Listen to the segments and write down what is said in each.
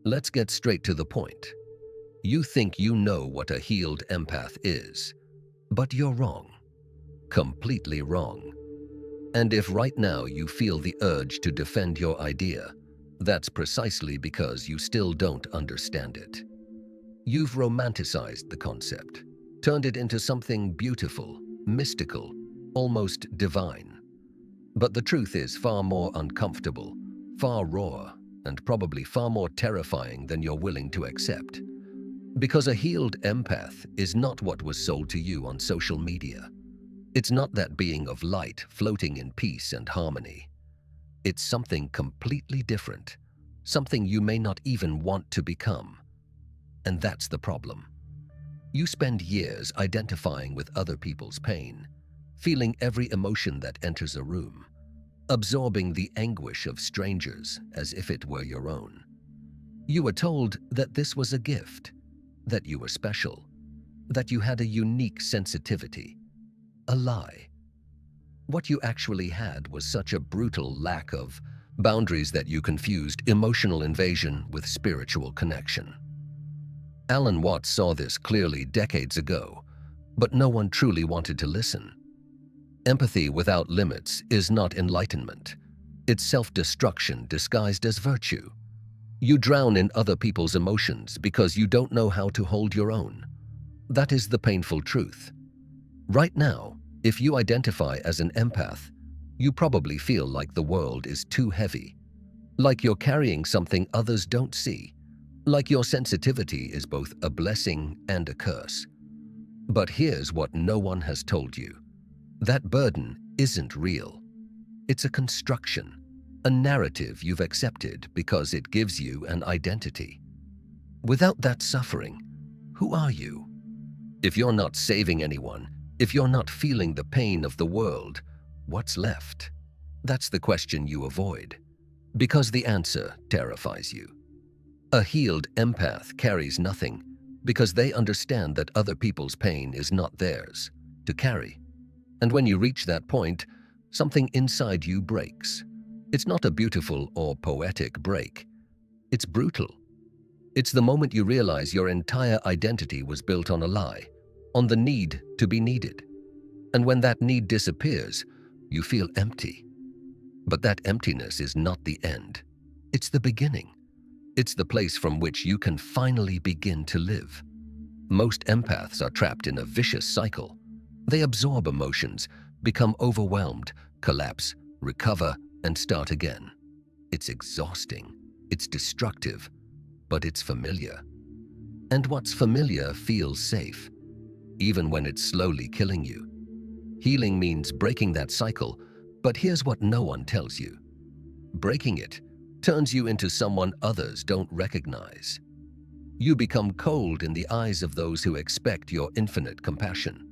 Let's get straight to the point. You think you know what a healed empath is, but you're wrong. Completely wrong. And if right now you feel the urge to defend your idea, that's precisely because you still don't understand it. You've romanticized the concept, turned it into something beautiful, mystical, almost divine. But the truth is far more uncomfortable, far rawer, and probably far more terrifying than you're willing to accept. Because a healed empath is not what was sold to you on social media. It's not that being of light floating in peace and harmony. It's something completely different, something you may not even want to become. And that's the problem. You spend years identifying with other people's pain, feeling every emotion that enters a room, absorbing the anguish of strangers as if it were your own. You were told that this was a gift, that you were special, that you had a unique sensitivity. A lie. What you actually had was such a brutal lack of boundaries that you confused emotional invasion with spiritual connection. Alan Watts saw this clearly decades ago, but no one truly wanted to listen. Empathy without limits is not enlightenment. It's self-destruction disguised as virtue. You drown in other people's emotions because you don't know how to hold your own. That is the painful truth. Right now, if you identify as an empath, you probably feel like the world is too heavy, like you're carrying something others don't see, like your sensitivity is both a blessing and a curse. But here's what no one has told you. That burden isn't real. It's a construction, a narrative you've accepted because it gives you an identity. Without that suffering, who are you? If you're not saving anyone, if you're not feeling the pain of the world, what's left? That's the question you avoid, because the answer terrifies you. A healed empath carries nothing because they understand that other people's pain is not theirs to carry. And when you reach that point, something inside you breaks. It's not a beautiful or poetic break. It's brutal. It's the moment you realize your entire identity was built on a lie, on the need to be needed. And when that need disappears, you feel empty. But that emptiness is not the end. It's the beginning. It's the place from which you can finally begin to live. Most empaths are trapped in a vicious cycle. They absorb emotions, become overwhelmed, collapse, recover, and start again. It's exhausting. It's destructive, but it's familiar. And what's familiar feels safe, even when it's slowly killing you. Healing means breaking that cycle, but here's what no one tells you. Breaking it turns you into someone others don't recognize. You become cold in the eyes of those who expect your infinite compassion.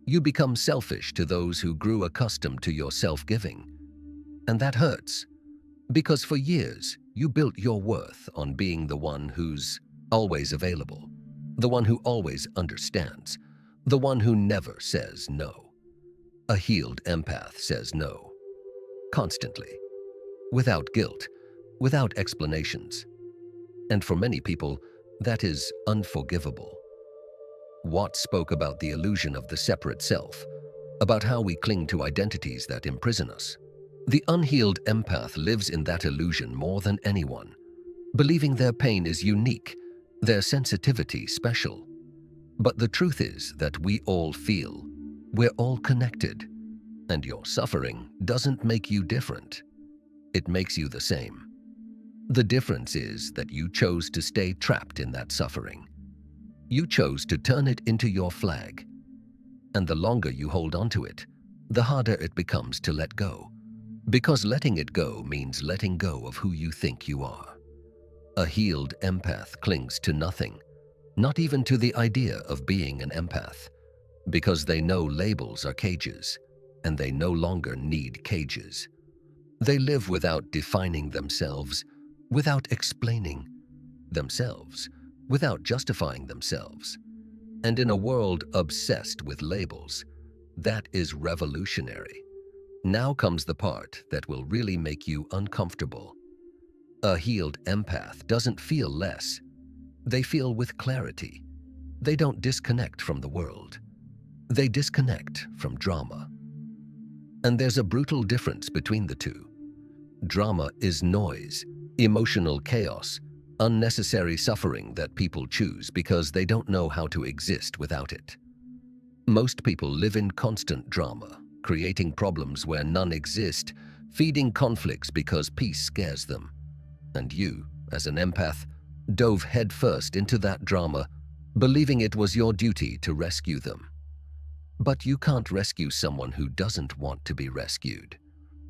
You become selfish to those who grew accustomed to your self-giving. And that hurts, because for years you built your worth on being the one who's always available, the one who always understands, the one who never says no. A healed empath says no, constantly, without guilt, without explanations. And for many people, that is unforgivable. Watts spoke about the illusion of the separate self, about how we cling to identities that imprison us. The unhealed empath lives in that illusion more than anyone, believing their pain is unique, their sensitivity special. But the truth is that we all feel, we're all connected, and your suffering doesn't make you different. It makes you the same. The difference is that you chose to stay trapped in that suffering. You chose to turn it into your flag. And the longer you hold onto it, the harder it becomes to let go. Because letting it go means letting go of who you think you are. A healed empath clings to nothing, not even to the idea of being an empath, because they know labels are cages, and they no longer need cages. They live without defining themselves, without explaining themselves, without justifying themselves. And in a world obsessed with labels, that is revolutionary. Now comes the part that will really make you uncomfortable. A healed empath doesn't feel less. They feel with clarity. They don't disconnect from the world. They disconnect from drama. And there's a brutal difference between the two. Drama is noise, emotional chaos, unnecessary suffering that people choose because they don't know how to exist without it. Most people live in constant drama, creating problems where none exist, feeding conflicts because peace scares them. And you, as an empath, dove headfirst into that drama, believing it was your duty to rescue them. But you can't rescue someone who doesn't want to be rescued.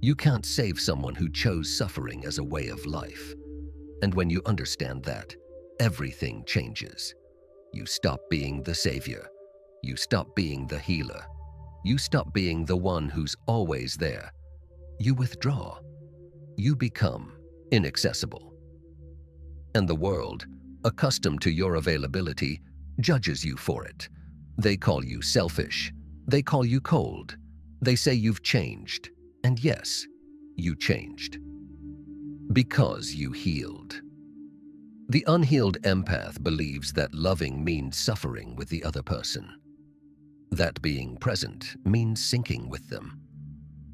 You can't save someone who chose suffering as a way of life. And when you understand that, everything changes. You stop being the savior. You stop being the healer. You stop being the one who's always there. You withdraw. You become inaccessible. And the world, accustomed to your availability, judges you for it. They call you selfish. They call you cold. They say you've changed. And yes, you changed. Because you healed. The unhealed empath believes that loving means suffering with the other person. That being present means sinking with them.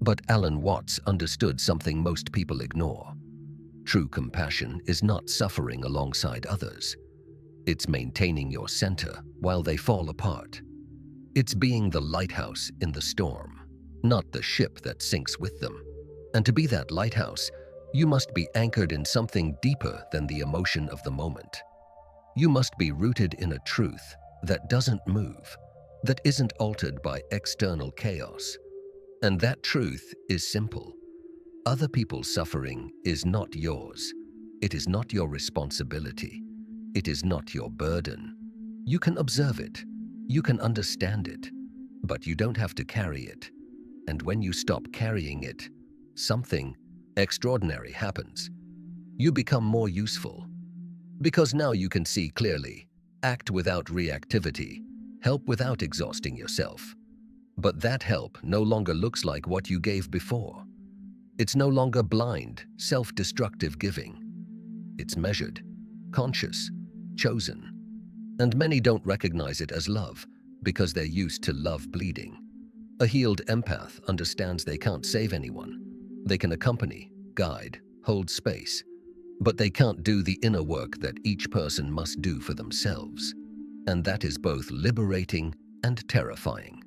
But Alan Watts understood something most people ignore. True compassion is not suffering alongside others. It's maintaining your center while they fall apart. It's being the lighthouse in the storm, not the ship that sinks with them. And to be that lighthouse, you must be anchored in something deeper than the emotion of the moment. You must be rooted in a truth that doesn't move, that isn't altered by external chaos. And that truth is simple. Other people's suffering is not yours. It is not your responsibility. It is not your burden. You can observe it. You can understand it. But you don't have to carry it. And when you stop carrying it, something extraordinary happens. You become more useful. Because now you can see clearly, act without reactivity, help without exhausting yourself. But that help no longer looks like what you gave before. It's no longer blind, self-destructive giving. It's measured, conscious, chosen. And many don't recognize it as love because they're used to love bleeding. A healed empath understands they can't save anyone. They can accompany, guide, hold space, but they can't do the inner work that each person must do for themselves. And that is both liberating and terrifying.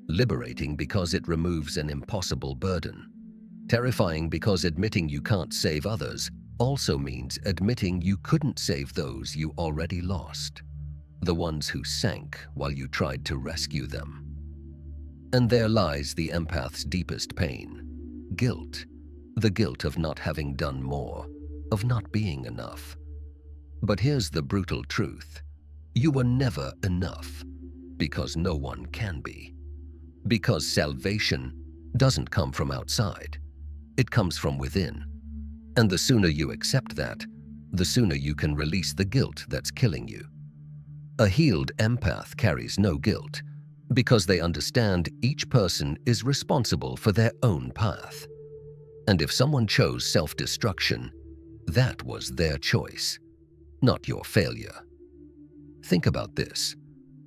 Liberating because it removes an impossible burden. Terrifying because admitting you can't save others also means admitting you couldn't save those you already lost, the ones who sank while you tried to rescue them. And there lies the empath's deepest pain. Guilt. The guilt of not having done more, of not being enough. But here's the brutal truth. You were never enough, because no one can be. Because salvation doesn't come from outside. It comes from within. And the sooner you accept that, the sooner you can release the guilt that's killing you. A healed empath carries no guilt, because they understand each person is responsible for their own path. And if someone chose self-destruction, that was their choice, not your failure. Think about this.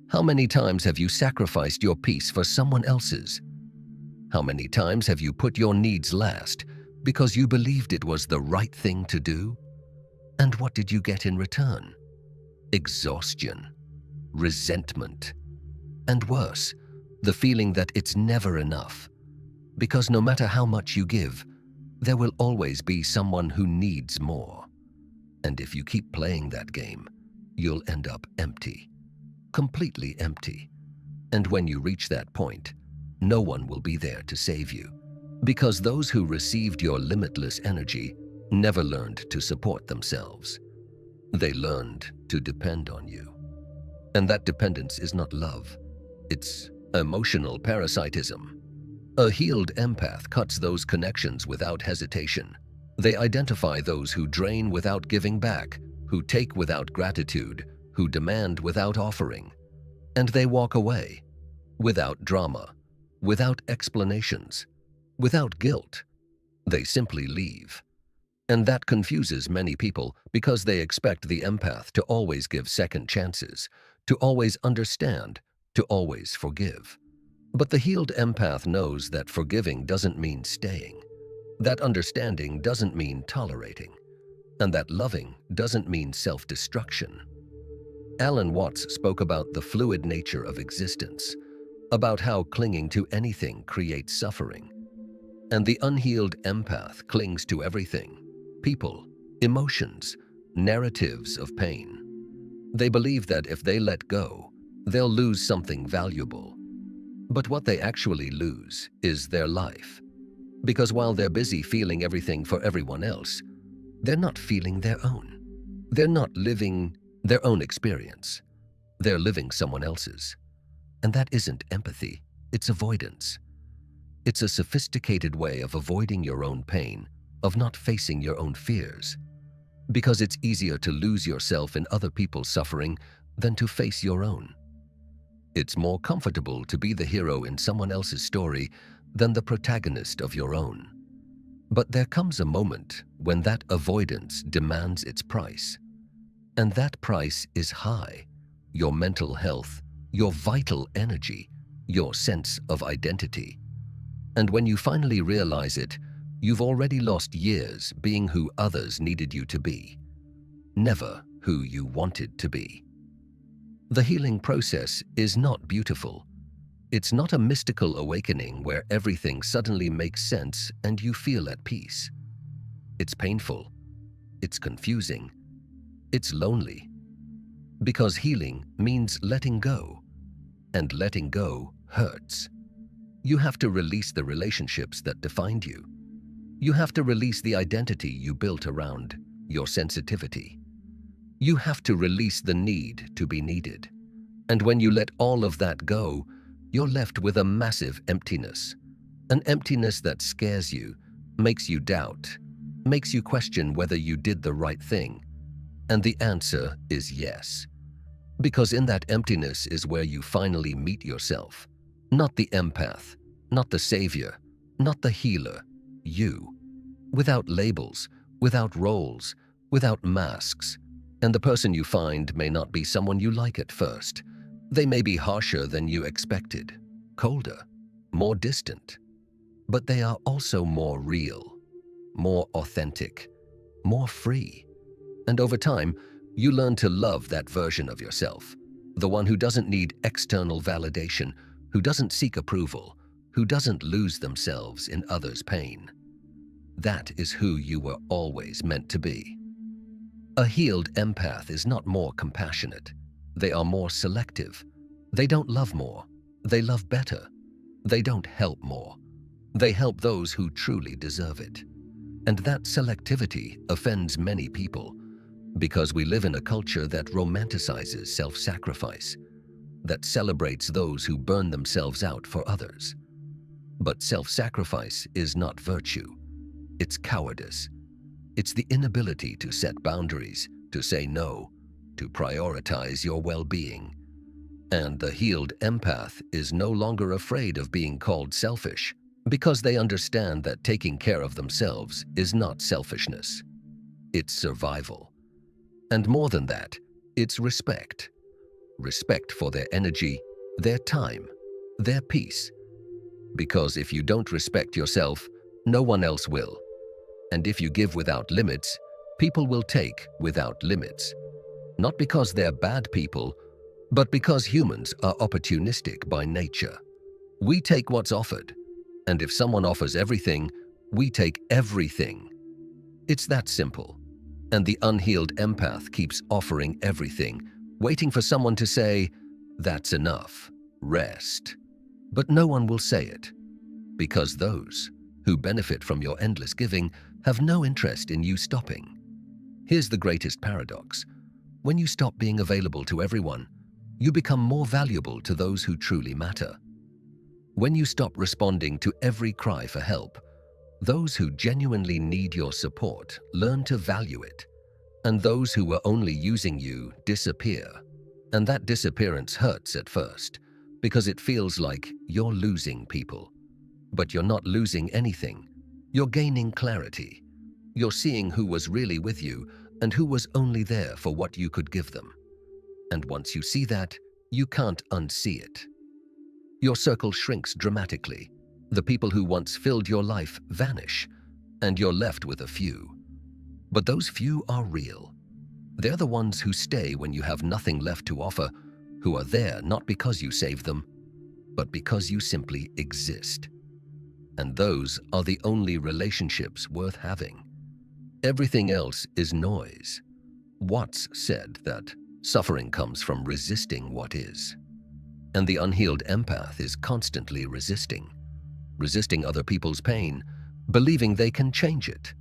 How many times have you sacrificed your peace for someone else's? How many times have you put your needs last because you believed it was the right thing to do? And what did you get in return? Exhaustion, resentment, and worse, the feeling that it's never enough. Because no matter how much you give, there will always be someone who needs more. And if you keep playing that game, you'll end up empty, completely empty. And when you reach that point, no one will be there to save you, because those who received your limitless energy never learned to support themselves. They learned to depend on you. And that dependence is not love. It's emotional parasitism. A healed empath cuts those connections without hesitation. They identify those who drain without giving back, who take without gratitude, who demand without offering. And they walk away, without drama, without explanations, without guilt. They simply leave. And that confuses many people because they expect the empath to always give second chances, to always understand, to always forgive. But the healed empath knows that forgiving doesn't mean staying, that understanding doesn't mean tolerating, and that loving doesn't mean self-destruction. Alan Watts spoke about the fluid nature of existence, about how clinging to anything creates suffering. And the unhealed empath clings to everything: people, emotions, narratives of pain. They believe that if they let go, they'll lose something valuable. But what they actually lose is their life. Because while they're busy feeling everything for everyone else, they're not feeling their own. They're not living their own experience. They're living someone else's. And that isn't empathy, it's avoidance. It's a sophisticated way of avoiding your own pain, of not facing your own fears. Because it's easier to lose yourself in other people's suffering than to face your own. It's more comfortable to be the hero in someone else's story than the protagonist of your own. But there comes a moment when that avoidance demands its price. And that price is high: your mental health, your vital energy, your sense of identity. And when you finally realize it, you've already lost years being who others needed you to be, never who you wanted to be. The healing process is not beautiful. It's not a mystical awakening where everything suddenly makes sense and you feel at peace. It's painful. It's confusing. It's lonely. Because healing means letting go, and letting go hurts. You have to release the relationships that defined you. You have to release the identity you built around your sensitivity. You have to release the need to be needed. And when you let all of that go, you're left with a massive emptiness. An emptiness that scares you, makes you doubt, makes you question whether you did the right thing. And the answer is yes. Because in that emptiness is where you finally meet yourself. Not the empath, not the savior, not the healer, you. Without labels, without roles, without masks. And the person you find may not be someone you like at first. They may be harsher than you expected, colder, more distant. But they are also more real, more authentic, more free. And over time, you learn to love that version of yourself, the one who doesn't need external validation, who doesn't seek approval, who doesn't lose themselves in others' pain. That is who you were always meant to be. A healed empath is not more compassionate. They are more selective. They don't love more. They love better. They don't help more. They help those who truly deserve it. And that selectivity offends many people because we live in a culture that romanticizes self-sacrifice, that celebrates those who burn themselves out for others. But self-sacrifice is not virtue. It's cowardice. It's the inability to set boundaries, to say no, to prioritize your well-being. And the healed empath is no longer afraid of being called selfish because they understand that taking care of themselves is not selfishness. It's survival. And more than that, it's respect. Respect for their energy, their time, their peace. Because if you don't respect yourself, no one else will. And if you give without limits, people will take without limits. Not because they're bad people, but because humans are opportunistic by nature. We take what's offered, and if someone offers everything, we take everything. It's that simple. And the unhealed empath keeps offering everything, waiting for someone to say, "That's enough, rest." But no one will say it, because those who benefit from your endless giving have no interest in you stopping. Here's the greatest paradox. When you stop being available to everyone, you become more valuable to those who truly matter. When you stop responding to every cry for help, those who genuinely need your support learn to value it, and those who were only using you disappear. And that disappearance hurts at first, because it feels like you're losing people. But you're not losing anything. You're gaining clarity. You're seeing who was really with you and who was only there for what you could give them. And once you see that, you can't unsee it. Your circle shrinks dramatically. The people who once filled your life vanish, and you're left with a few. But those few are real. They're the ones who stay when you have nothing left to offer, who are there not because you saved them, but because you simply exist. And those are the only relationships worth having. Everything else is noise. Watts said that suffering comes from resisting what is. And the unhealed empath is constantly resisting other people's pain, believing they can change it,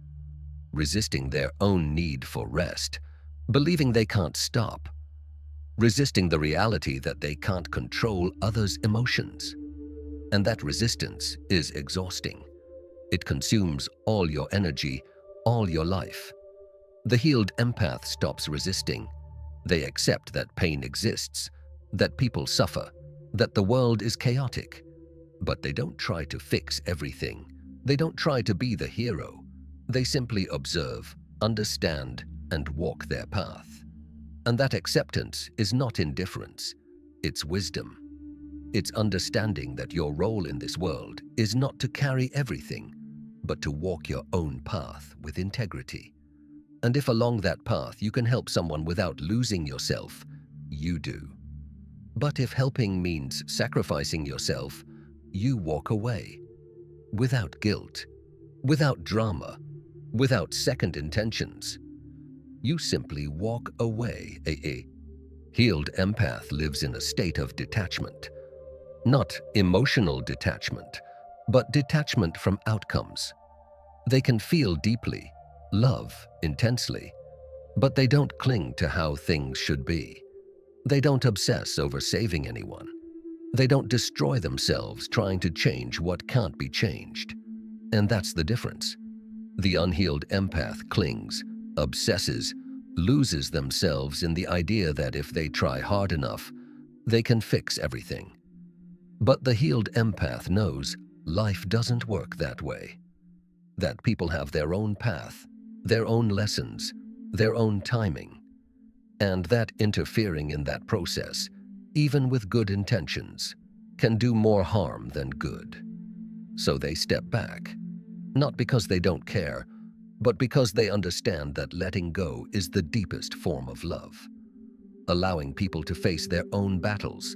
resisting their own need for rest, believing they can't stop, resisting the reality that they can't control others' emotions. And that resistance is exhausting. It consumes all your energy, all your life. The healed empath stops resisting. They accept that pain exists, that people suffer, that the world is chaotic. But they don't try to fix everything. They don't try to be the hero. They simply observe, understand, and walk their path. And that acceptance is not indifference. It's wisdom. It's understanding that your role in this world is not to carry everything, but to walk your own path with integrity. And if along that path you can help someone without losing yourself, you do. But if helping means sacrificing yourself, you walk away. Without guilt, without drama, without second intentions. You simply walk away. A healed empath lives in a state of detachment. Not emotional detachment, but detachment from outcomes. They can feel deeply, love intensely, but they don't cling to how things should be. They don't obsess over saving anyone. They don't destroy themselves trying to change what can't be changed. And that's the difference. The unhealed empath clings, obsesses, loses themselves in the idea that if they try hard enough, they can fix everything. But the healed empath knows life doesn't work that way. That people have their own path, their own lessons, their own timing. And that interfering in that process, even with good intentions, can do more harm than good. So they step back, not because they don't care, but because they understand that letting go is the deepest form of love. Allowing people to face their own battles,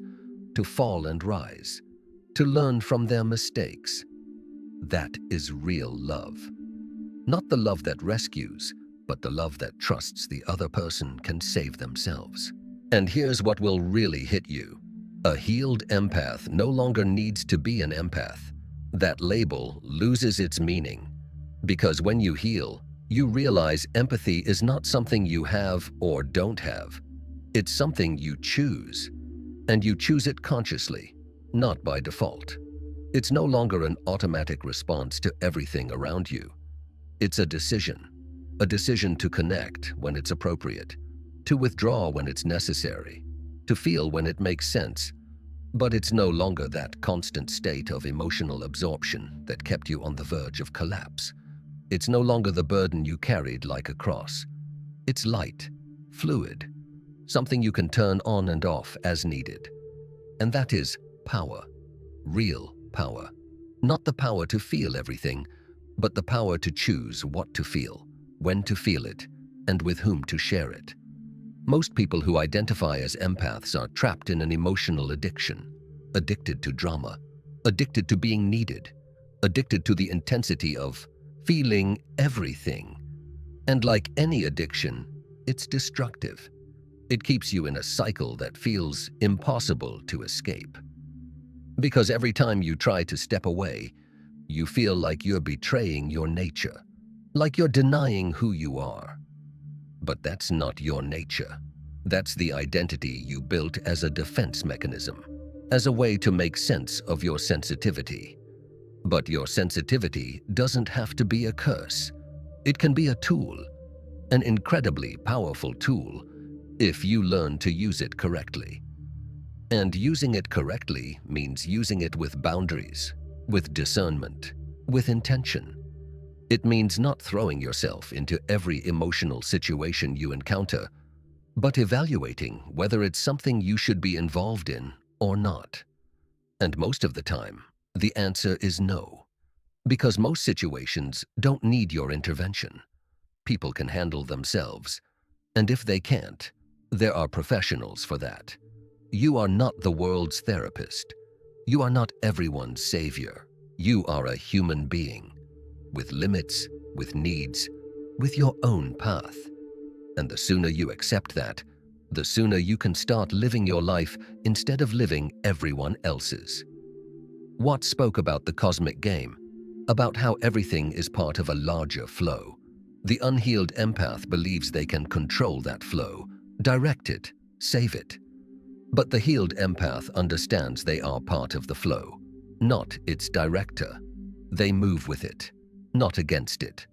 to fall and rise, to learn from their mistakes. That is real love. Not the love that rescues, but the love that trusts the other person can save themselves. And here's what will really hit you. A healed empath no longer needs to be an empath. That label loses its meaning. Because when you heal, you realize empathy is not something you have or don't have. It's something you choose. And you choose it consciously, not by default. It's no longer an automatic response to everything around you. It's a decision to connect when it's appropriate, to withdraw when it's necessary, to feel when it makes sense. But it's no longer that constant state of emotional absorption that kept you on the verge of collapse. It's no longer the burden you carried like a cross. It's light, fluid, something you can turn on and off as needed. And that is power, real power. Not the power to feel everything, but the power to choose what to feel, when to feel it, and with whom to share it. Most people who identify as empaths are trapped in an emotional addiction, addicted to drama, addicted to being needed, addicted to the intensity of feeling everything. And like any addiction, it's destructive. It keeps you in a cycle that feels impossible to escape. Because every time you try to step away, you feel like you're betraying your nature, like you're denying who you are. But that's not your nature. That's the identity you built as a defense mechanism, as a way to make sense of your sensitivity. But your sensitivity doesn't have to be a curse. It can be a tool, an incredibly powerful tool, if you learn to use it correctly. And using it correctly means using it with boundaries, with discernment, with intention. It means not throwing yourself into every emotional situation you encounter, but evaluating whether it's something you should be involved in or not. And most of the time, the answer is no, because most situations don't need your intervention. People can handle themselves, and if they can't, there are professionals for that. You are not the world's therapist. You are not everyone's savior. You are a human being, with limits, with needs, with your own path. And the sooner you accept that, the sooner you can start living your life instead of living everyone else's. Watt spoke about the cosmic game, about how everything is part of a larger flow. The unhealed empath believes they can control that flow, direct it, save it. But the healed empath understands they are part of the flow, not its director. They move with it, not against it.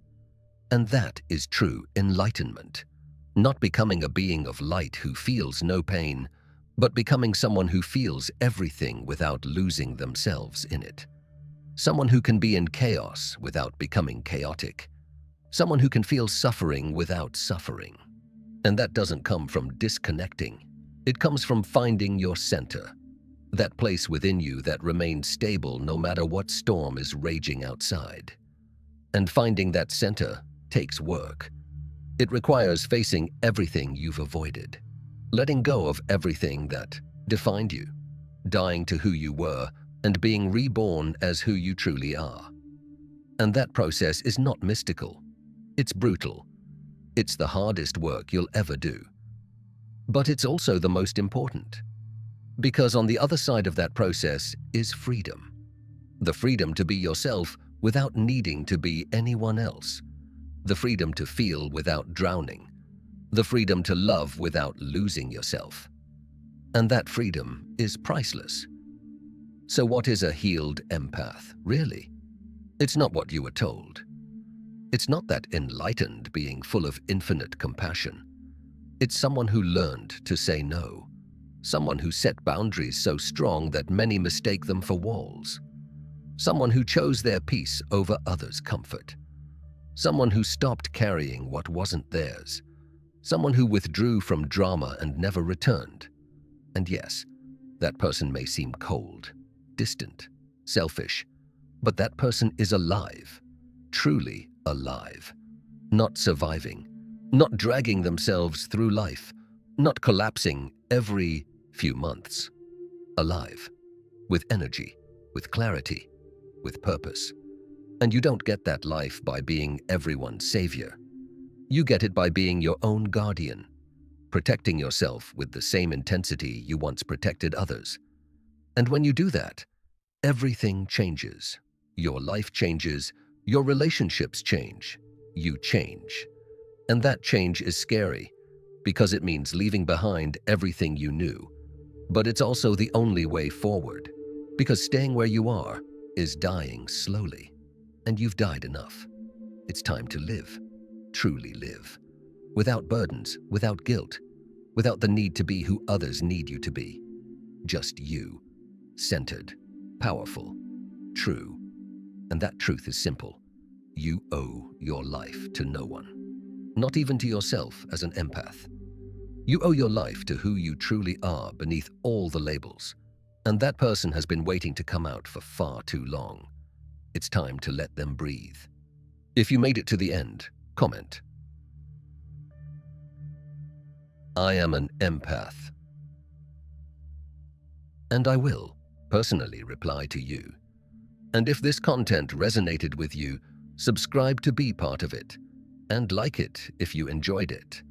And that is true enlightenment. Not becoming a being of light who feels no pain, but becoming someone who feels everything without losing themselves in it. Someone who can be in chaos without becoming chaotic. Someone who can feel suffering without suffering. And that doesn't come from disconnecting. It comes from finding your center, that place within you that remains stable no matter what storm is raging outside. And finding that center takes work. It requires facing everything you've avoided, letting go of everything that defined you, dying to who you were, and being reborn as who you truly are. And that process is not mystical. It's brutal. It's the hardest work you'll ever do. But it's also the most important. Because on the other side of that process is freedom. The freedom to be yourself without needing to be anyone else. The freedom to feel without drowning. The freedom to love without losing yourself. And that freedom is priceless. So what is a healed empath, really? It's not what you were told. It's not that enlightened being full of infinite compassion. It's someone who learned to say no. Someone who set boundaries so strong that many mistake them for walls. Someone who chose their peace over others' comfort. Someone who stopped carrying what wasn't theirs. Someone who withdrew from drama and never returned. And yes, that person may seem cold, distant, selfish, but that person is alive, truly alive, not surviving, not dragging themselves through life, not collapsing every few months. Alive, with energy, with clarity, with purpose. And you don't get that life by being everyone's savior. You get it by being your own guardian, protecting yourself with the same intensity you once protected others. And when you do that, everything changes. Your life changes, your relationships change, you change. And that change is scary, because it means leaving behind everything you knew. But it's also the only way forward, because staying where you are is dying slowly. And you've died enough. It's time to live, truly live, without burdens, without guilt, without the need to be who others need you to be. Just you, centered, powerful, true. And that truth is simple. You owe your life to no one, not even to yourself as an empath. You owe your life to who you truly are beneath all the labels, and that person has been waiting to come out for far too long. It's time to let them breathe. If you made it to the end, comment. I am an empath. And I will personally reply to you. And if this content resonated with you, subscribe to be part of it, and like it if you enjoyed it.